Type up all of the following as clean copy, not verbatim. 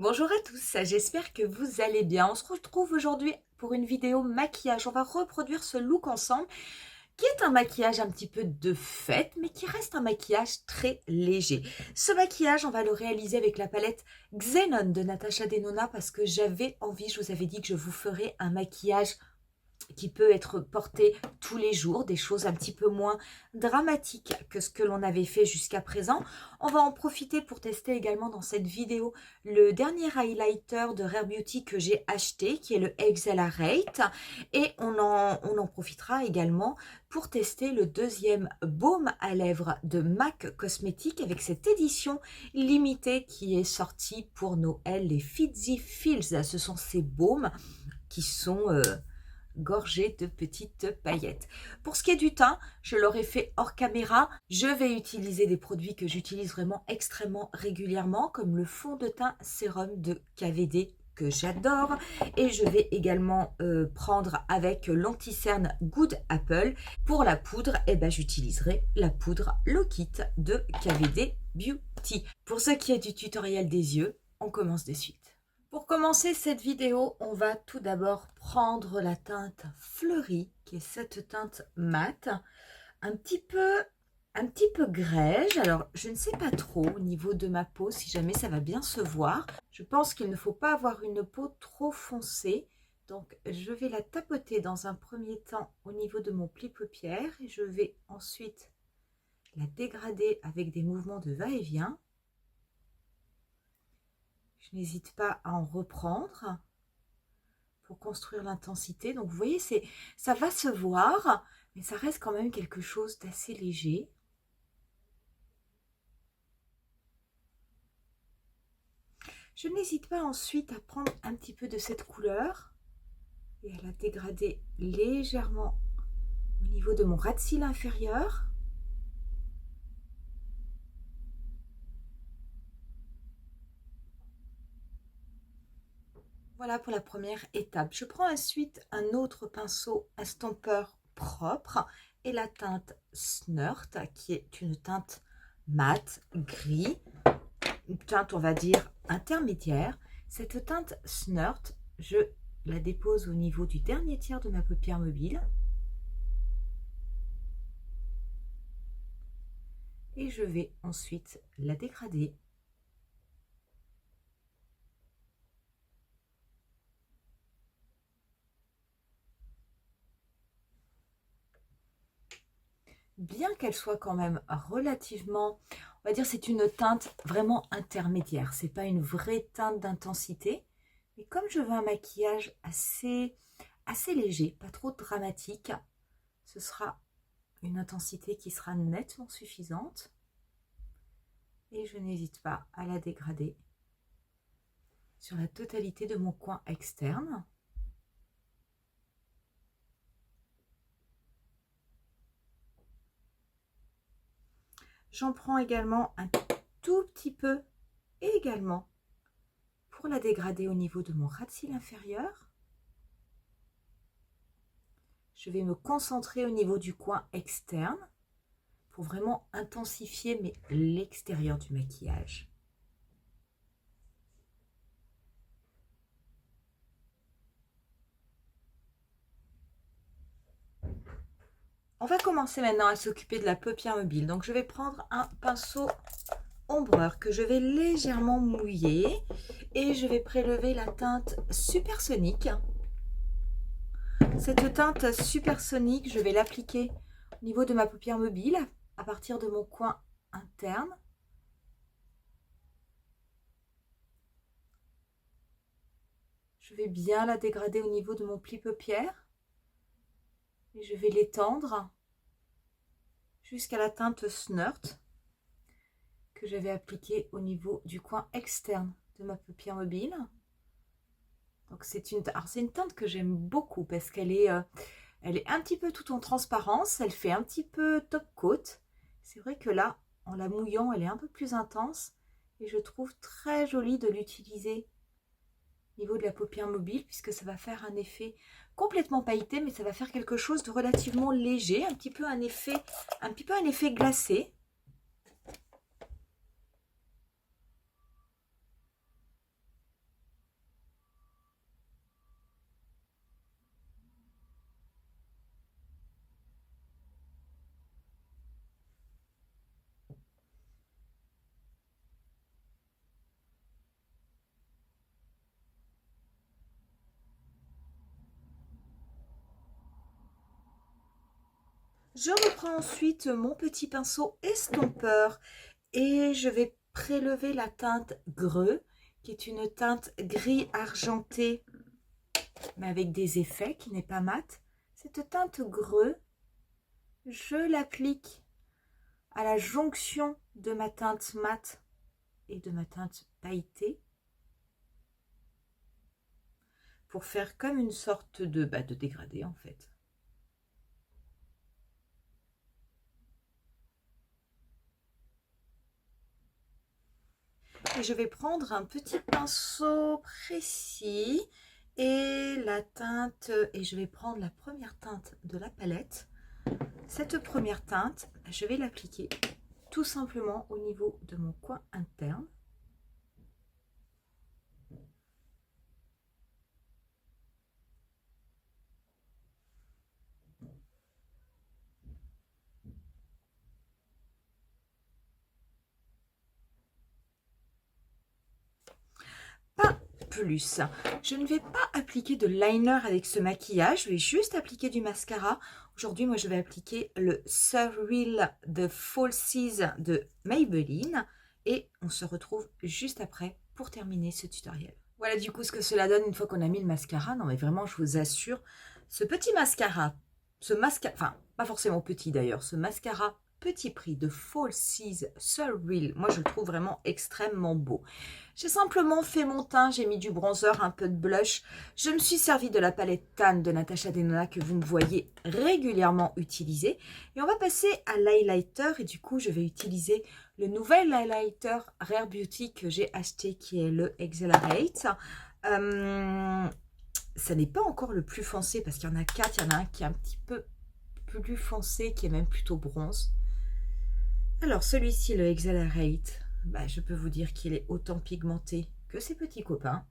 Bonjour à tous, j'espère que vous allez bien. On se retrouve aujourd'hui pour une vidéo maquillage. On va reproduire ce look ensemble, qui est un maquillage un petit peu de fête, mais qui reste un maquillage très léger. Ce maquillage, on va le réaliser avec la palette Xenon de Natasha Denona parce que j'avais envie, je vous avais dit que je vous ferais un maquillage qui peut être porté tous les jours, des choses un petit peu moins dramatiques que ce que l'on avait fait jusqu'à présent. On va en profiter pour tester également dans cette vidéo le dernier highlighter de Rare Beauty que j'ai acheté, qui est le Exhilarate. Et on en profitera également pour tester le deuxième baume à lèvres de MAC Cosmetics avec cette édition limitée qui est sortie pour Noël, les Fizzy Feels. Ce sont ces baumes qui sont gorgée de petites paillettes. Pour ce qui est du teint, je l'aurais fait hors caméra. Je vais utiliser des produits que j'utilise vraiment extrêmement régulièrement, comme le fond de teint sérum de KVD que j'adore. Et je vais également prendre avec l'anti-cerne Good Apple. Pour la poudre, j'utiliserai la poudre Lock It de KVD Beauty. Pour ce qui est du tutoriel des yeux, on commence de suite. Pour commencer cette vidéo, on va tout d'abord prendre la teinte fleurie, qui est cette teinte mate, un petit peu grège. Alors, je ne sais pas trop au niveau de ma peau, si jamais ça va bien se voir. Je pense qu'il ne faut pas avoir une peau trop foncée. Donc, je vais la tapoter dans un premier temps au niveau de mon pli paupière et je vais ensuite la dégrader avec des mouvements de va-et-vient. Je n'hésite pas à en reprendre pour construire l'intensité. Donc vous voyez, ça va se voir, mais ça reste quand même quelque chose d'assez léger. Je n'hésite pas ensuite à prendre un petit peu de cette couleur et à la dégrader légèrement au niveau de mon ras de cils inférieur. Voilà pour la première étape. Je prends ensuite un autre pinceau estompeur propre et la teinte Snurt, qui est une teinte mate, gris, une teinte on va dire intermédiaire. Cette teinte Snurt, je la dépose au niveau du dernier tiers de ma paupière mobile. Et je vais ensuite la dégrader. Bien qu'elle soit quand même relativement, on va dire c'est une teinte vraiment intermédiaire. C'est pas une vraie teinte d'intensité. Mais comme je veux un maquillage assez léger, pas trop dramatique, ce sera une intensité qui sera nettement suffisante. Et je n'hésite pas à la dégrader sur la totalité de mon coin externe. J'en prends également un tout petit peu également pour la dégrader au niveau de mon ras de cils inférieur. Je vais me concentrer au niveau du coin externe pour vraiment intensifier l'extérieur du maquillage. On va commencer maintenant à s'occuper de la paupière mobile. Donc je vais prendre un pinceau ombreur que je vais légèrement mouiller et je vais prélever la teinte Supersonique. Cette teinte Supersonique, je vais l'appliquer au niveau de ma paupière mobile à partir de mon coin interne. Je vais bien la dégrader au niveau de mon pli paupière et je vais l'étendre jusqu'à la teinte Snurt que j'avais appliquée au niveau du coin externe de ma paupière mobile. Donc c'est une teinte que j'aime beaucoup parce qu'elle est, elle est un petit peu tout en transparence, elle fait un petit peu top coat. C'est vrai que là, en la mouillant, elle est un peu plus intense et je trouve très joli de l'utiliser au niveau de la paupière mobile puisque ça va faire un effet complètement pailleté, mais ça va faire quelque chose de relativement léger, un petit peu un effet glacé. Je reprends ensuite mon petit pinceau estompeur et je vais prélever la teinte Greux, qui est une teinte gris argenté, mais avec des effets, qui n'est pas mat. Cette teinte Greux, je l'applique à la jonction de ma teinte mat et de ma teinte pailletée, pour faire comme une sorte de dégradé en fait. Et je vais prendre un petit pinceau précis et la teinte, et je vais prendre la première teinte de la palette. Cette première teinte, je vais l'appliquer tout simplement au niveau de mon coin interne. Pas plus. Je ne vais pas appliquer de liner avec ce maquillage, je vais juste appliquer du mascara. Aujourd'hui, moi, je vais appliquer le Surreal de Falsies de Maybelline et on se retrouve juste après pour terminer ce tutoriel. Voilà du coup ce que cela donne une fois qu'on a mis le mascara. Non mais vraiment, je vous assure, ce petit mascara, enfin pas forcément petit d'ailleurs, ce mascara petit prix de Falsies Surreal, moi je le trouve vraiment extrêmement beau. J'ai simplement fait mon teint, j'ai mis du bronzer, un peu de blush. Je me suis servi de la palette Tan de Natasha Denona que vous me voyez régulièrement utiliser. Et on va passer à l'highlighter et du coup je vais utiliser le nouvel highlighter Rare Beauty que j'ai acheté qui est le Accelerate. Ça n'est pas encore le plus foncé parce qu'il y en a 4, il y en a un qui est un petit peu plus foncé, qui est même plutôt bronze. Alors celui-ci, le Accelerate, je peux vous dire qu'il est autant pigmenté que ses petits copains.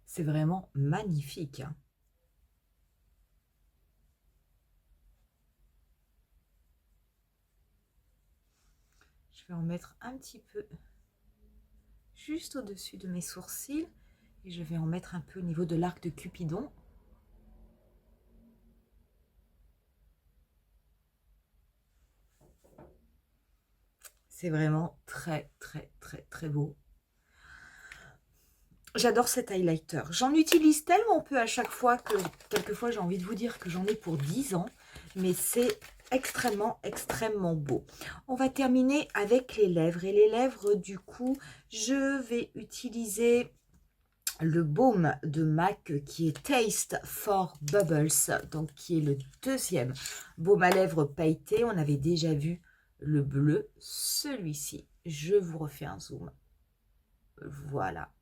C'est vraiment magnifique. Hein. Je vais en mettre un petit peu juste au-dessus de mes sourcils et je vais en mettre un peu au niveau de l'arc de Cupidon. C'est vraiment très très beau. J'adore cet highlighter. J'en utilise tellement peu à chaque fois que quelquefois j'ai envie de vous dire que j'en ai pour 10 ans. Mais c'est extrêmement beau. On va terminer avec les lèvres. Et les lèvres, du coup, je vais utiliser le baume de MAC qui est Taste for Bubbles. Donc qui est le deuxième baume à lèvres pailleté. On avait déjà vu le bleu. Celui-ci, je vous refais un zoom. Voilà.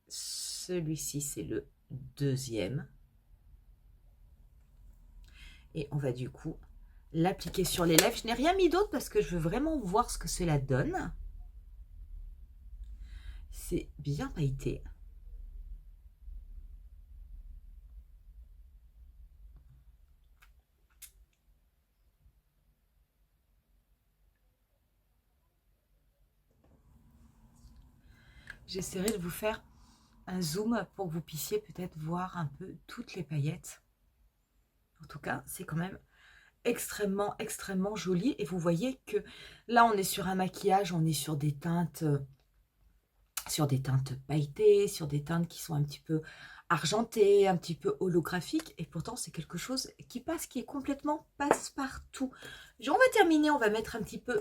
Celui-ci, c'est le deuxième. Et on va du coup l'appliquer sur les lèvres. Je n'ai rien mis d'autre parce que je veux vraiment voir ce que cela donne. C'est bien pailleté. J'essaierai de vous faire un zoom pour que vous puissiez peut-être voir un peu toutes les paillettes. En tout cas, c'est quand même extrêmement joli. Et vous voyez que là, on est sur un maquillage, on est sur des teintes pailletées, sur des teintes qui sont un petit peu argentées, un petit peu holographiques. Et pourtant, c'est quelque chose qui passe, qui est complètement passe-partout. On va terminer, on va mettre un petit peu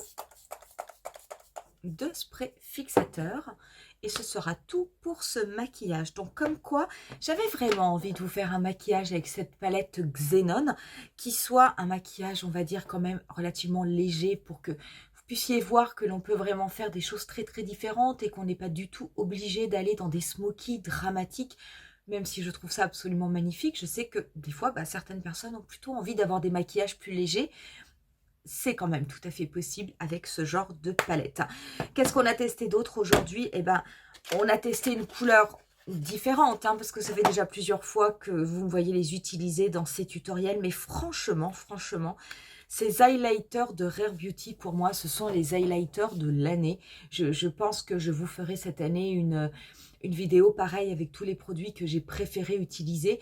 de spray fixateur. Et ce sera tout pour ce maquillage. Donc comme quoi, j'avais vraiment envie de vous faire un maquillage avec cette palette Xenon, qui soit un maquillage, on va dire quand même relativement léger, pour que vous puissiez voir que l'on peut vraiment faire des choses très différentes et qu'on n'est pas du tout obligé d'aller dans des smokies dramatiques. Même si je trouve ça absolument magnifique, je sais que des fois, certaines personnes ont plutôt envie d'avoir des maquillages plus légers. C'est quand même tout à fait possible avec ce genre de palette. Qu'est-ce qu'on a testé d'autre aujourd'hui? Eh ben, on a testé une couleur différentes, hein, parce que ça fait déjà plusieurs fois que vous me voyez les utiliser dans ces tutoriels, mais franchement, ces highlighters de Rare Beauty, pour moi, ce sont les highlighters de l'année. Je pense que je vous ferai cette année une vidéo pareille avec tous les produits que j'ai préféré utiliser.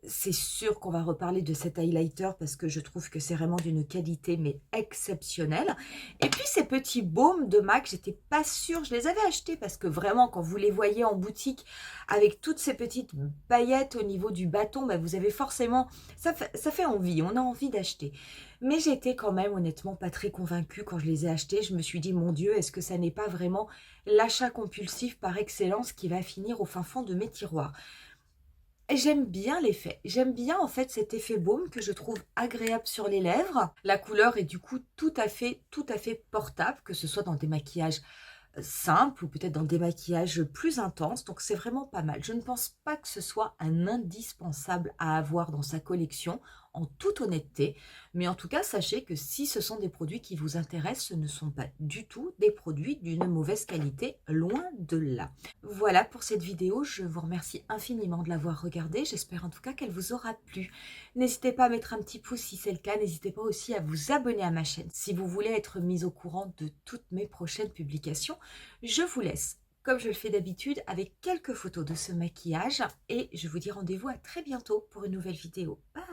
C'est sûr qu'on va reparler de cet highlighter parce que je trouve que c'est vraiment d'une qualité mais exceptionnelle. Et puis ces petits baumes de MAC, j'étais pas sûre, je les avais achetés parce que vraiment quand vous les voyez en boutique avec toutes ces petites paillettes au niveau du bâton, bah vous avez forcément, ça fait envie, on a envie d'acheter. Mais j'étais quand même honnêtement pas très convaincue quand je les ai achetés. Je me suis dit, mon Dieu, est-ce que ça n'est pas vraiment l'achat compulsif par excellence qui va finir au fin fond de mes tiroirs? J'aime bien l'effet. J'aime bien en fait cet effet baume que je trouve agréable sur les lèvres. La couleur est du coup tout à fait portable, que ce soit dans des maquillages simples ou peut-être dans des maquillages plus intenses. Donc c'est vraiment pas mal. Je ne pense pas que ce soit un indispensable à avoir dans sa collection, en toute honnêteté. Mais en tout cas, sachez que si ce sont des produits qui vous intéressent, ce ne sont pas du tout des produits d'une mauvaise qualité, loin de là. Voilà pour cette vidéo, je vous remercie infiniment de l'avoir regardée, j'espère en tout cas qu'elle vous aura plu. N'hésitez pas à mettre un petit pouce si c'est le cas, n'hésitez pas aussi à vous abonner à ma chaîne si vous voulez être mis au courant de toutes mes prochaines publications. Je vous laisse, comme je le fais d'habitude, avec quelques photos de ce maquillage et je vous dis rendez-vous à très bientôt pour une nouvelle vidéo. Bye!